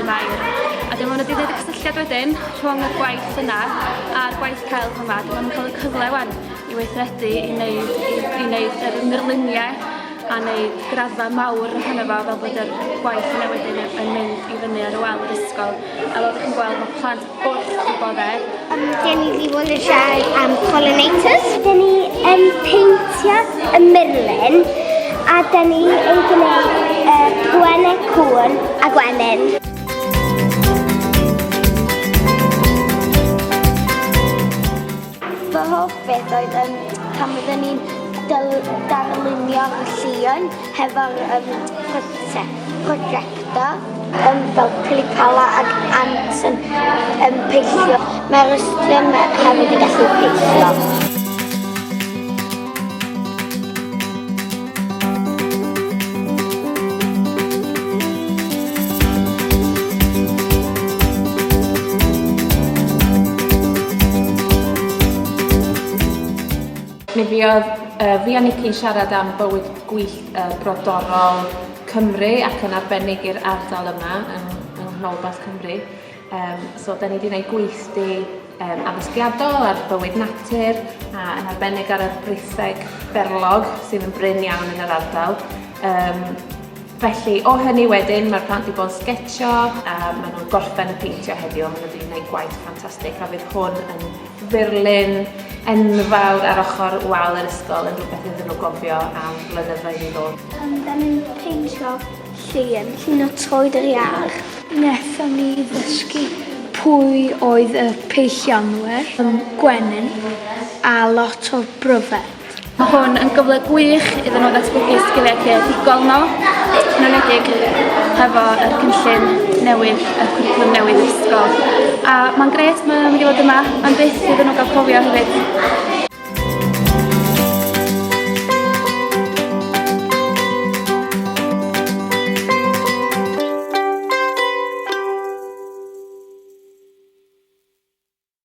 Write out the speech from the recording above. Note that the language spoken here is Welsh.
Llanbrynmair. A dyma nhw wedi gwneud y cysylltiad wedyn rhwng y gwaith yna a'r gwaith celf yma. Dyma nhw'n cael y cyfle wan i weithredu i wneud yr murluniau a wneud graddfa mawr ohono fo fel bod yr gwaith yna wedyn yn mynd i fyny ar y wal yr ysgol. A fel ydych chi'n gweld, mae plant wrth gwybodaeth. Dyn ni wedi bod yn siarad am pollinators. Dyn ni yn peintio y murlin a dyn ni yn gwneud gwennau cŵn a gwenyn. Fy hoff beth oedd pan oedden ni'n darlunio y llun hefo'r projector fel Pilipala ac ants yn peillio. Mae'r ystrum hefyd yn gallu peillio. Mi fi a Nicky'n siarad am bywyd gwyllt brodorol Cymru ac yn arbennig i'r ardal yma yng Nghanolbarth Cymru. So, da ni wedi gwneud gweithdy addysgiadol ar bywyd natur a yn arbennig ar y briseg berlog sydd yn bryn iawn yn yr ardal. Felly, o hynny wedyn, mae'r plant wedi bod yn sgetio a maen nhw'n gorffen y peintio heddiw. Maen nhw wedi gwneud gwaith ffantastig a fydd hwn yn furlun enfawr ar ochr wal yr ysgol yn rhywbeth iddyn nhw gofio am flynyddoedd i ddod. Da ni'n peintio llun o troed yr iar. Nethon ni ddysgu pwy oedd y peillionwyr, gwenyn a lot o bryfed. Mae hwn yn gyfle gwych iddyn nhw ddatblygu sgiliau creadigol nhw, yn enwedig hefo yr cynllun newydd, y cwricwlwm newydd ysgol. A mae'n gret, mae'n mynd i fod yma, ond byth iddyn nhw gael cofio hefyd